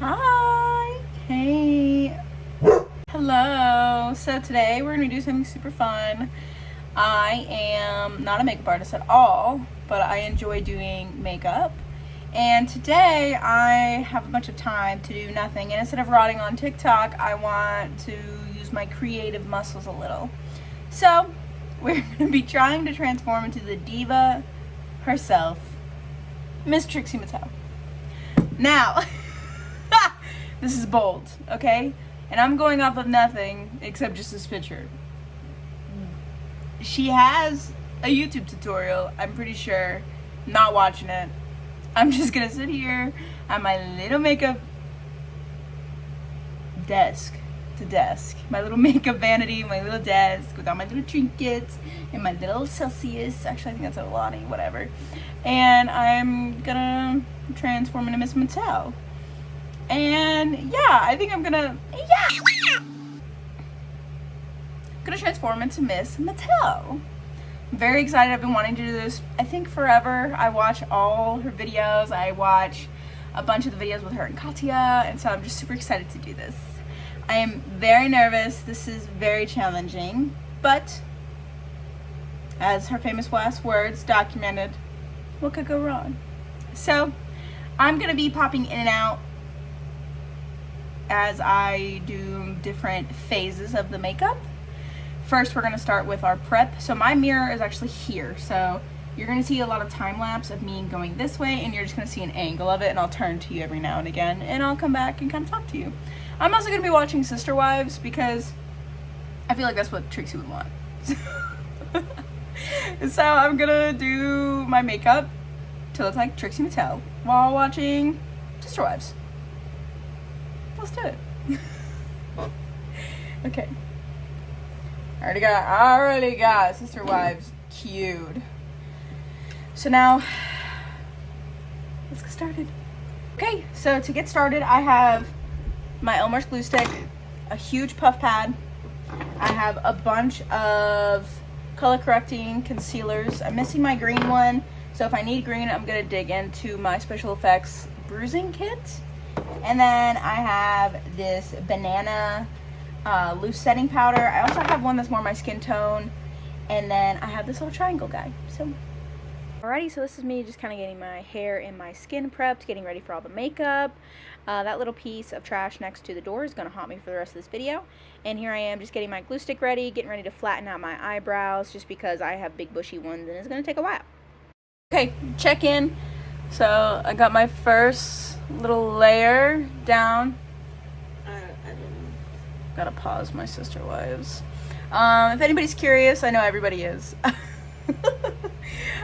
Hi. Hey. Hello. So today we're going to do something super fun. I am not a makeup artist at all, but I enjoy doing makeup. And today I have a bunch of time to do nothing. And instead of rotting on TikTok, I want to use my creative muscles a little. So we're going to be trying to transform into the diva herself, Miss Trixie Mattel. Now, this is bold, okay? And I'm going off of nothing except just this picture. She has a YouTube tutorial, I'm pretty sure. I'm not watching it. I'm just gonna sit here at my little makeup desk. My little makeup vanity, my little desk with all my little trinkets and my little Celsius. Actually, I think that's a Lonnie, whatever. And I'm gonna transform into Miss Mattel. And yeah, I think I'm gonna transform into Miss Mattel. I'm very excited. I've been wanting to do this, I think, forever. I watch all her videos. I watch a bunch of the videos with her and Katya, and so I'm just super excited to do this. I am very nervous. This is very challenging, but as her famous last words documented, what could go wrong? So I'm gonna be popping in and out as I do different phases of the makeup. First, we're gonna start with our prep. So my mirror is actually here. So you're gonna see a lot of time lapse of me going this way, and you're just gonna see an angle of it, and I'll turn to you every now and again, and I'll come back and kind of talk to you. I'm also gonna be watching Sister Wives because I feel like that's what Trixie would want. So I'm gonna do my makeup to look like Trixie Mattel while watching Sister Wives. Let's do it. Okay. I already got Sister Wives cued. So now, let's get started. Okay, so to get started, I have my Elmer's glue stick, a huge puff pad. I have a bunch of color correcting concealers. I'm missing my green one, so if I need green, I'm gonna dig into my special effects bruising kit. And then I have this banana loose setting powder. I also have one that's more my skin tone. And then I have this little triangle guy. So, alrighty, so this is me just kind of getting my hair and my skin prepped, getting ready for all the makeup. That little piece of trash next to the door is going to haunt me for the rest of this video. And here I am just getting my glue stick ready, getting ready to flatten out my eyebrows just because I have big bushy ones and it's going to take a while. Okay, check in. So I got my first little layer down. Gotta pause my Sister Wives. If anybody's curious, I know everybody is.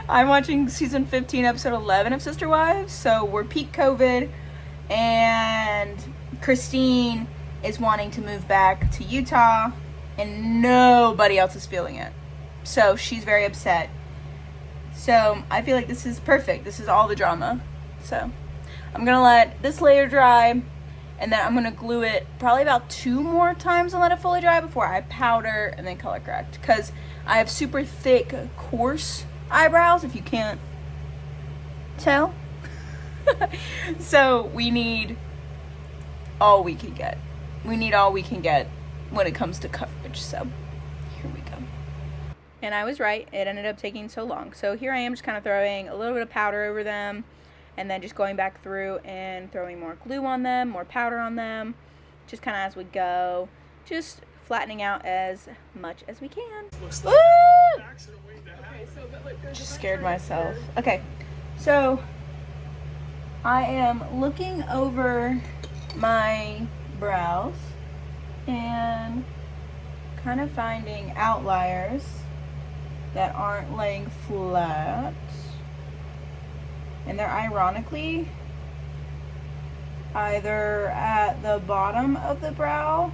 I'm watching season 15, episode 11 of Sister Wives. So we're peak COVID, and Christine is wanting to move back to Utah, and nobody else is feeling it. So she's very upset. So I feel like this is perfect. This is all the drama. So I'm gonna let this layer dry, and then I'm gonna glue it probably about 2 more times and let it fully dry before I powder and then color correct. Because I have super thick, coarse eyebrows, if you can't tell. So we need all we can get. We need all we can get when it comes to coverage. So here we go. And I was right. It ended up taking so long. So here I am just kind of throwing a little bit of powder over them, and then just going back through and throwing more glue on them, more powder on them, just kind of as we go, just flattening out as much as we can. Woo! Just scared myself. Okay, so I am looking over my brows and kind of finding outliers that aren't laying flat. And they're ironically either at the bottom of the brow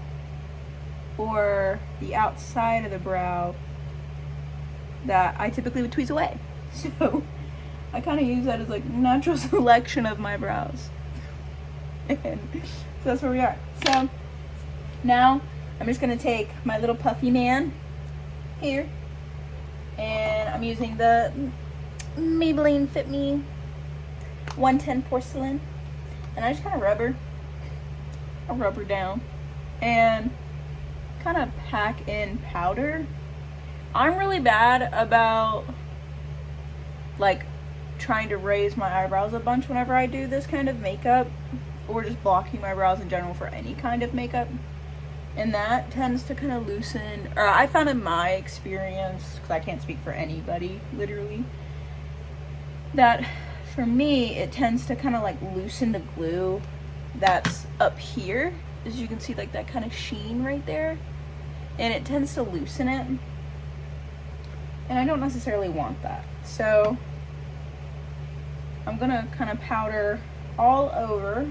or the outside of the brow that I typically would tweeze away. So I kind of use that as like natural selection of my brows. And so that's where we are. So now I'm just going to take my little puffy man here, and I'm using the Maybelline Fit Me 110 porcelain, and I just kind of rub her I'll rub her down and kind of pack in powder. I'm really bad about like trying to raise my eyebrows a bunch whenever I do this kind of makeup, or just blocking my brows in general for any kind of makeup. And that tends to kind of loosen, or I found in my experience, because I can't speak for anybody, literally, that for me, it tends to kind of like loosen the glue that's up here. As you can see, like that kind of sheen right there. And it tends to loosen it. And I don't necessarily want that. So I'm gonna kind of powder all over.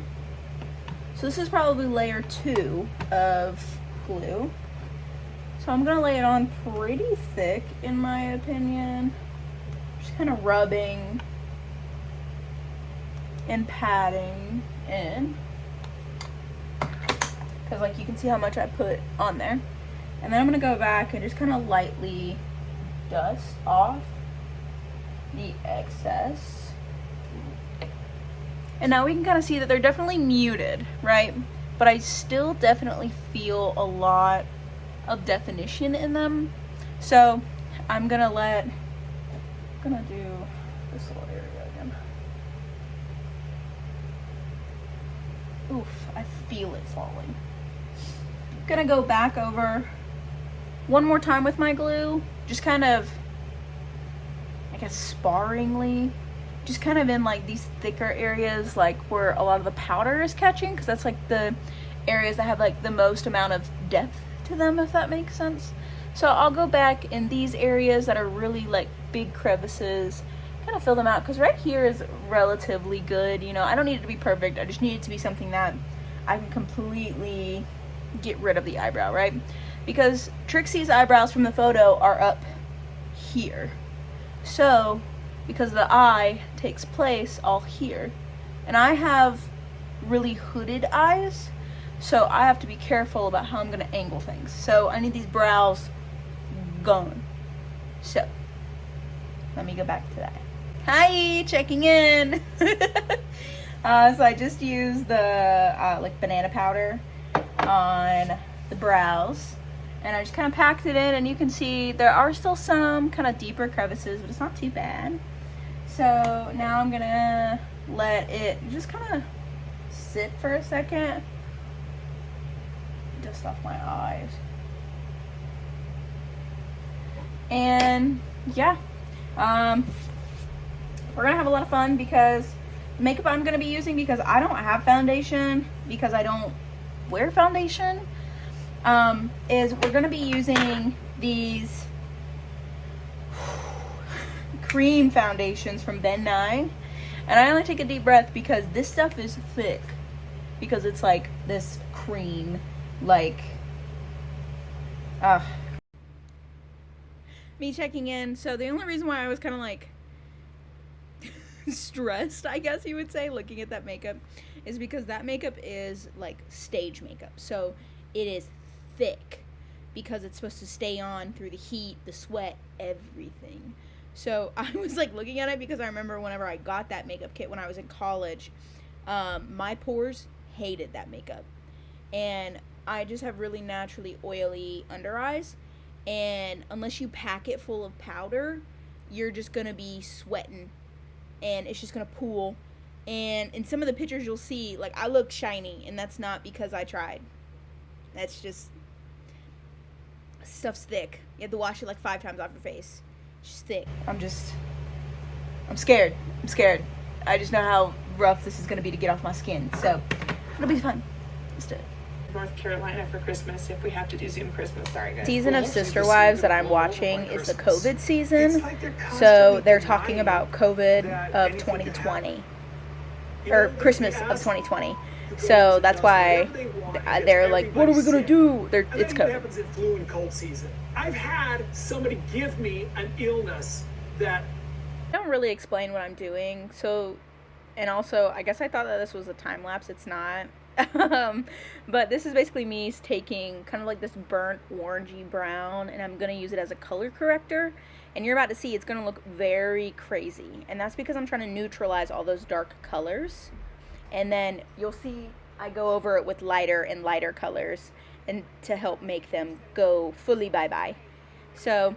So this is probably layer 2 of glue. So I'm gonna lay it on pretty thick in my opinion. Just kind of rubbing and patting in. Because like you can see how much I put on there. And then I'm gonna go back and just kind of lightly dust off the excess. And now we can kind of see that they're definitely muted, right? But I still definitely feel a lot of definition in them. So I'm gonna do this little area again. Oof, I feel it falling. Gonna go back over one more time with my glue, just kind of, I guess, sparingly. Just kind of in like these thicker areas, like where a lot of the powder is catching, because that's like the areas that have like the most amount of depth to them, if that makes sense. So I'll go back in these areas that are really like big crevices, kind of fill them out, because right here is relatively good. You know, I don't need it to be perfect. I just need it to be something that I can completely get rid of the eyebrow, right? Because Trixie's eyebrows from the photo are up here. So because the eye takes place all here. And I have really hooded eyes, so I have to be careful about how I'm gonna angle things. So I need these brows gone. So, let me go back to that. Hi, checking in. So I just used the like banana powder on the brows. And I just kind of packed it in, and you can see there are still some kind of deeper crevices, but it's not too bad. So now I'm gonna let it just kind of sit for a second. Dust off my eyes. And yeah, we're gonna have a lot of fun, because the makeup I'm gonna be using, because I don't have foundation, because I don't wear foundation, is we're gonna be using these cream foundations from Ben Nye. And I only take a deep breath because this stuff is thick, because it's like this cream, like me checking in. So the only reason why I was kind of like stressed, I guess you would say, looking at that makeup, is because that makeup is like stage makeup, so it is thick, because it's supposed to stay on through the heat, the sweat, everything. So I was like looking at it, because I remember whenever I got that makeup kit when I was in college, my pores hated that makeup. And I just have really naturally oily under eyes. And unless you pack it full of powder, you're just going to be sweating. And it's just going to pool. And in some of the pictures you'll see, like, I look shiny. And that's not because I tried. That's just, stuff's thick. You have to wash it like 5 times off your face. She's thick. I'm scared. I just know how rough this is going to be to get off my skin. So, it'll be fun. Let's do it. North Carolina for Christmas if we have to do Zoom Christmas. Sorry, guys. Season of Sister Wives that I'm watching is the COVID season. So, they're talking about COVID of 2020. Or Christmas of 2020. So, that's why they're like, what are we going to do? It's COVID. What happens in flu and cold season? I've had somebody give me an illness that I don't really explain what I'm doing. So, and also, I guess I thought that this was a time lapse. It's not. But this is basically me taking kind of like this burnt orangey brown, and I'm going to use it as a color corrector. And you're about to see it's going to look very crazy. And that's because I'm trying to neutralize all those dark colors. And then you'll see I go over it with lighter and lighter colors and to help make them go fully bye-bye. So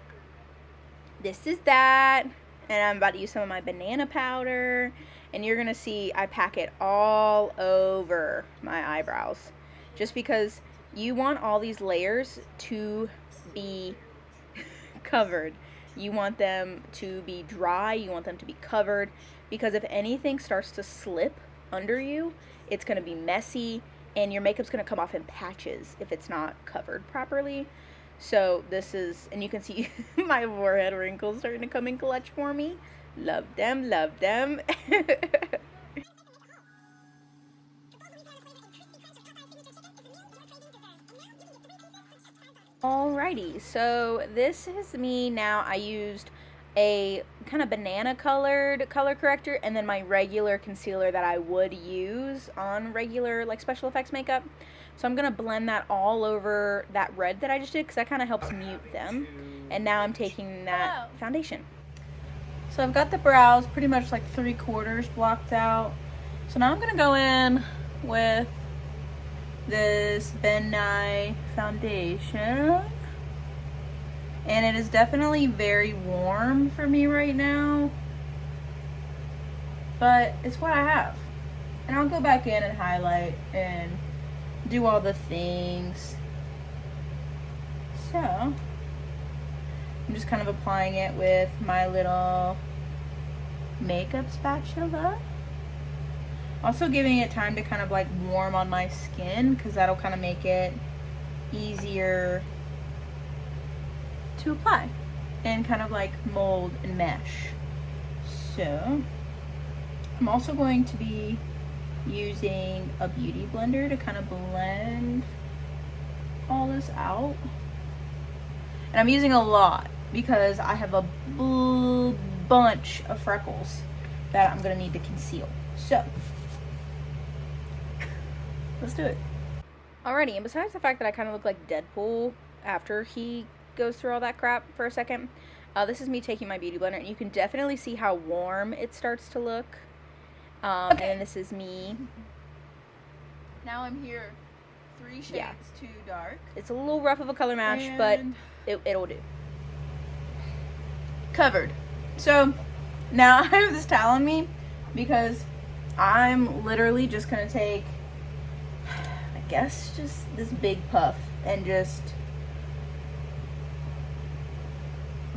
this is that, and I'm about to use some of my banana powder, and you're gonna see I pack it all over my eyebrows, just because you want all these layers to be covered. You want them to be dry, you want them to be covered, because if anything starts to slip under you, it's gonna be messy, and your makeup's gonna come off in patches if it's not covered properly. So this is, and you can see my forehead wrinkles starting to come in clutch for me. Love them, love them. Alrighty, so this is me now. I used a kind of banana colored color corrector and then my regular concealer that I would use on regular like special effects makeup. So I'm gonna blend that all over that red that I just did because that kind of helps mute them. And now I'm taking that foundation. So I've got the brows pretty much like 3/4 blocked out. So now I'm gonna go in with this Ben Nye foundation. And it is definitely very warm for me right now, but it's what I have. And I'll go back in and highlight and do all the things. So I'm just kind of applying it with my little makeup spatula. Also giving it time to kind of like warm on my skin, because that'll kind of make it easier to apply and kind of like mold and mesh. So I'm also going to be using a beauty blender to kind of blend all this out. And I'm using a lot because I have a bunch of freckles that I'm gonna need to conceal. So let's do it. Alrighty, and besides the fact that I kind of look like Deadpool after he goes through all that crap for a second, this is me taking my beauty blender, and you can definitely see how warm it starts to look. Okay. And then this is me. Now I'm here 3 shades too dark. It's a little rough of a color match, but it'll do. Covered. So now I have this towel on me because I'm literally just gonna take, I guess, just this big puff and just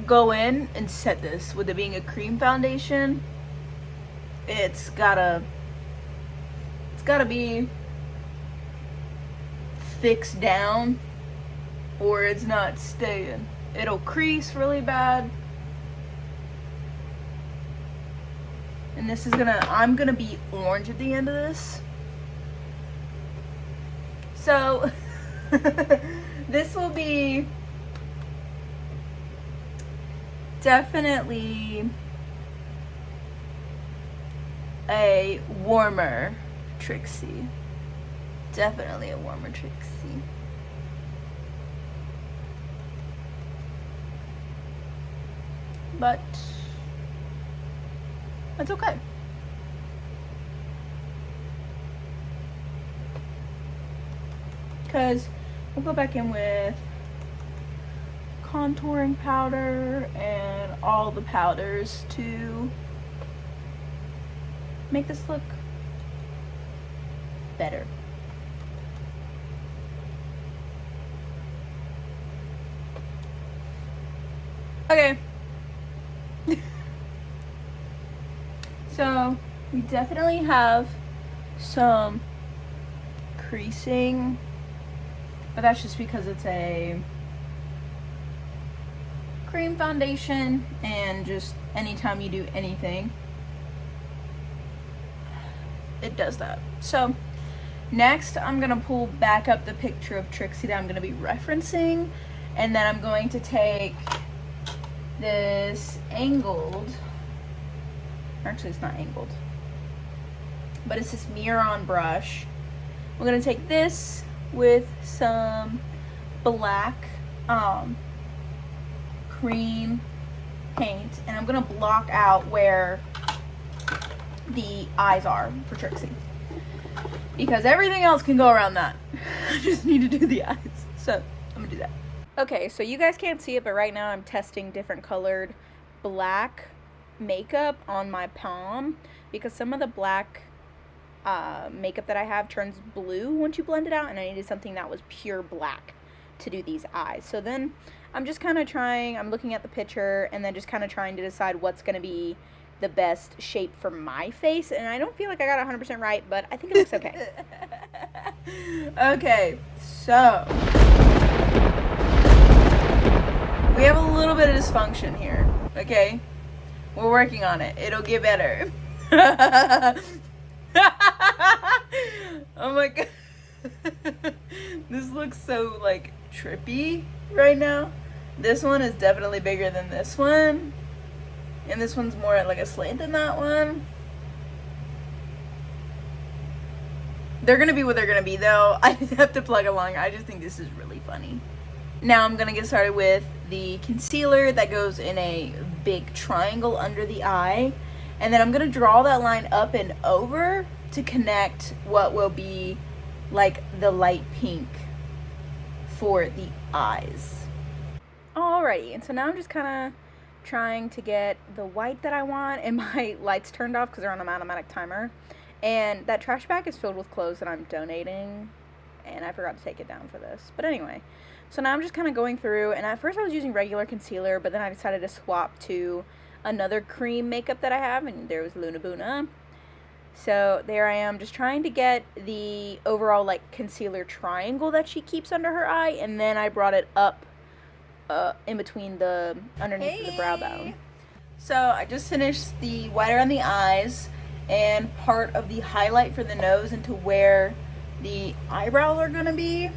go in and set this. With it being a cream foundation, it's gotta be fixed down or it's not staying. It'll crease really bad. And this is I'm gonna be orange at the end of this. So this will be definitely a warmer Trixie. Definitely a warmer Trixie. But it's okay. Because we'll go back in with contouring powder and all the powders to make this look better. Okay. So we definitely have some creasing, but that's just because it's a cream foundation, and just anytime you do anything, it does that. So next I'm gonna pull back up the picture of Trixie that I'm gonna be referencing, and then I'm going to take this angled, actually it's not angled, but it's this Miron brush. We're gonna take this with some black cream paint, and I'm gonna block out where the eyes are for Trixie, because everything else can go around that. I just need to do the eyes. So I'm gonna do that. Okay, so you guys can't see it, but right now I'm testing different colored black makeup on my palm because some of the black makeup that I have turns blue once you blend it out, and I needed something that was pure black to do these eyes. So then I'm just kind of trying, I'm looking at the picture and then just kind of trying to decide what's going to be the best shape for my face, and I don't feel like I got 100% right, but I think it looks okay. Okay, so we have a little bit of dysfunction here, okay? We're working on it. It'll get better. Oh my god. This looks so, like, trippy right now. This one is definitely bigger than this one. And this one's more at, like, a slant than that one. They're gonna be what they're gonna be, though. I have to plug along. I just think this is really funny. Now I'm gonna get started with the concealer that goes in a big triangle under the eye. And then I'm gonna draw that line up and over to connect what will be like the light pink for the eyes. Alrighty, and so now I'm just kind of trying to get the white that I want, and my lights turned off because they're on an automatic timer. And that trash bag is filled with clothes that I'm donating, and I forgot to take it down for this. But anyway, so now I'm just kind of going through, and at first I was using regular concealer, but then I decided to swap to another cream makeup that I have, and there was Luna Buna. So there I am, just trying to get the overall like concealer triangle that she keeps under her eye, and then I brought it up in between the underneath the brow bone. So I just finished the white around the eyes and part of the highlight for the nose into where the eyebrows are gonna be.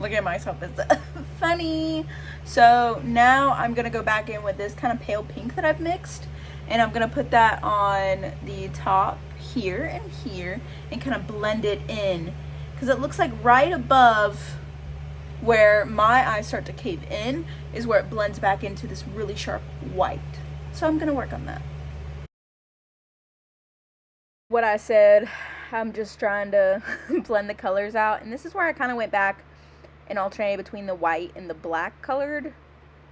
Look at myself, it's funny. So now I'm gonna go back in with this kind of pale pink that I've mixed, and I'm gonna put that on the top here and kind of blend it in, because it looks like right above where my eyes start to cave in is where it blends back into this really sharp white. So I'm gonna work on that. What I said, I'm just trying to blend the colors out, and this is where I kind of went back and alternated between the white and the black colored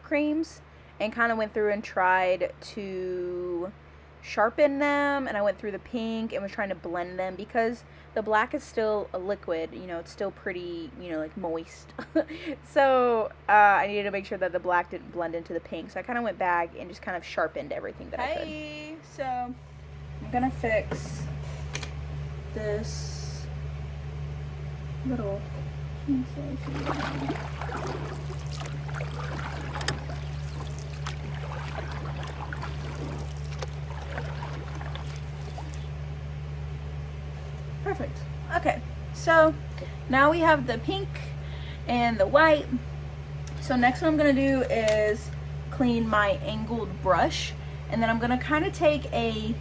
creams, and kind of went through and tried to sharpen them, and I went through the pink and was trying to blend them because the black is still a liquid, you know, it's still pretty, you know, like moist. So I needed to make sure that the black didn't blend into the pink, so I kind of went back and just kind of sharpened everything that I could. So I'm gonna fix this little perfect. Okay, so now we have the pink and the white. So next what I'm gonna do is clean my angled brush, and then I'm gonna kind of take a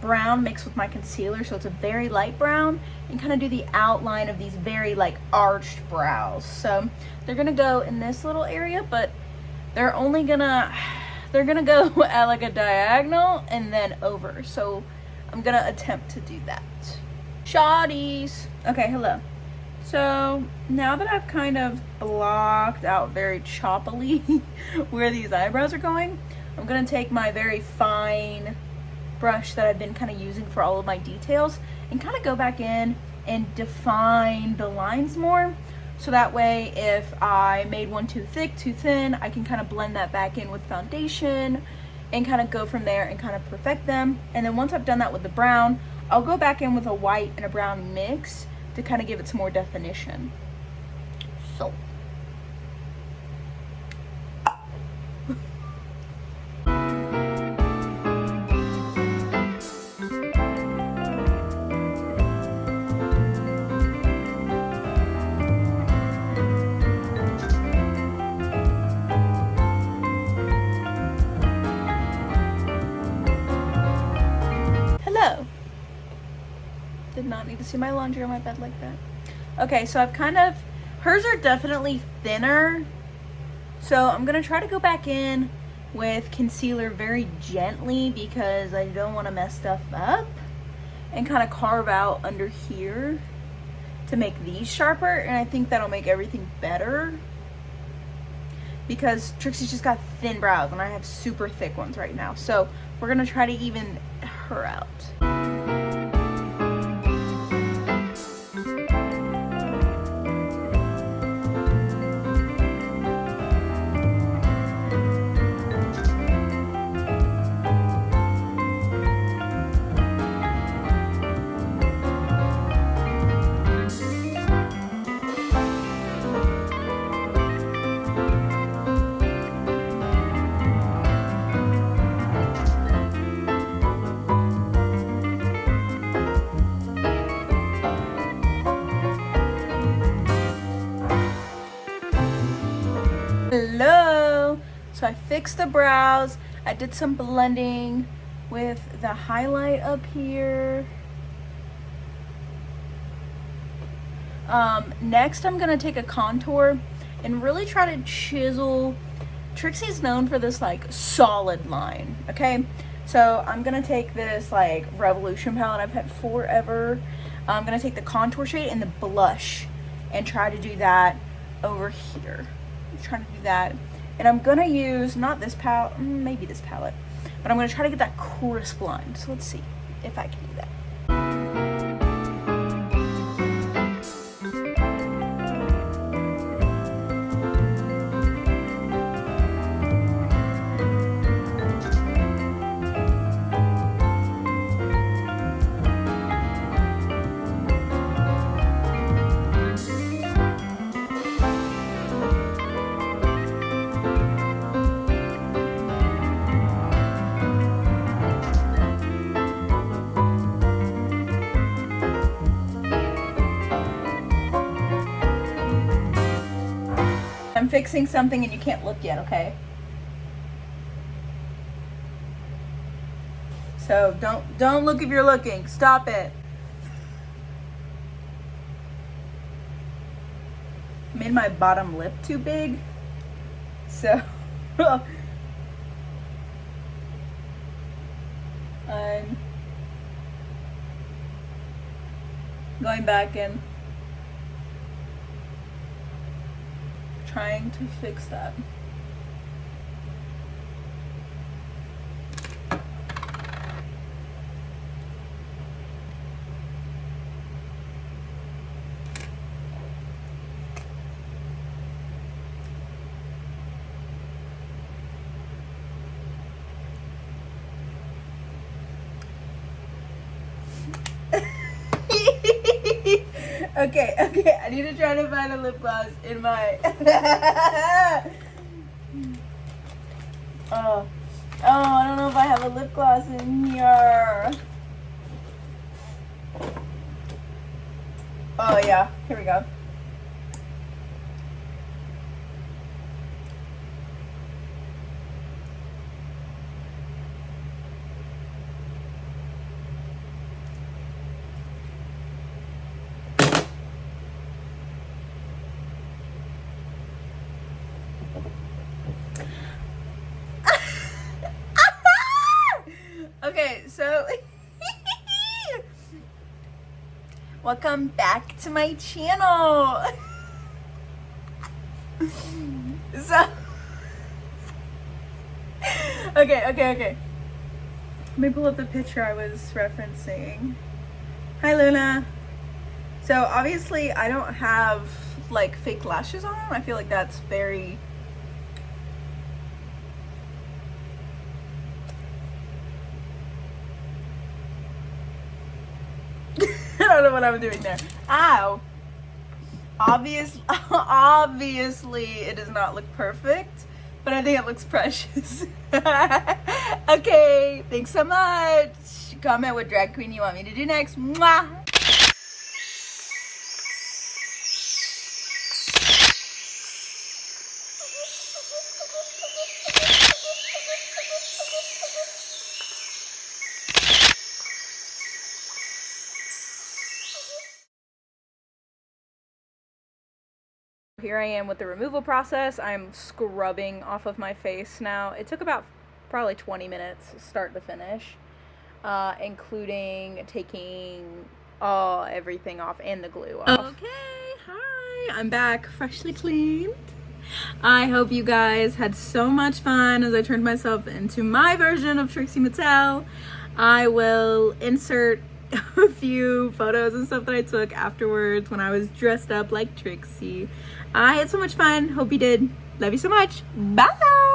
brown mixed with my concealer, so it's a very light brown, and kind of do the outline of these very like arched brows. So they're gonna go in this little area, but they're gonna go at like a diagonal and then over. So I'm gonna attempt to do that. Shawties. Okay, hello. So now that I've kind of blocked out very choppily where these eyebrows are going, I'm gonna take my very fine brush that I've been kind of using for all of my details and kind of go back in and define the lines more, so that way if I made one too thick, too thin, I can kind of blend that back in with foundation and kind of go from there and kind of perfect them. And then once I've done that with the brown, I'll go back in with a white and a brown mix to kind of give it some more definition. So did not need to see my laundry on my bed like that. Okay, so I've kind of, hers are definitely thinner, so I'm gonna try to go back in with concealer very gently because I don't want to mess stuff up. and kind of carve out under here to make these sharper, and I think that'll make everything better because Trixie's just got thin brows and I have super thick ones right now. So we're gonna try to even her out. Hello! So I fixed the brows. I did some blending with the highlight up here. Next I'm gonna take a contour and really try to chisel. Trixie's known for this like solid line, okay? So I'm gonna take this like Revolution palette I've had forever. I'm gonna take the contour shade and the blush and try to do that over here. I'm trying to do that. And I'm gonna use, not this palette, maybe this palette, but I'm gonna try to get that crisp line. So let's see if I can do that. I'm fixing something and you can't look yet, okay? So don't look if you're looking. Stop it. Made my bottom lip too big. So I'm going back and trying to fix that. Okay, I need to try to find a lip gloss in my oh, I don't know if I have a lip gloss in here. Oh yeah, here we go. Okay, so welcome back to my channel. So okay. Let me pull up the picture I was referencing. Hi Luna. So obviously I don't have like fake lashes on. I feel like that's very I don't know what I'm doing there. Ow. Obviously it does not look perfect, but I think it looks precious. Okay, thanks so much. Comment what drag queen you want me to do next. Mwah. Here I am with the removal process. I'm scrubbing off of my face now. It took about probably 20 minutes start to finish. including taking everything off and the glue off. Okay, hi, I'm back, freshly cleaned. I hope you guys had so much fun as I turned myself into my version of Trixie Mattel. I will insert a few photos and stuff that I took afterwards when I was dressed up like Trixie. I had so much fun. Hope you did. Love you so much. Bye!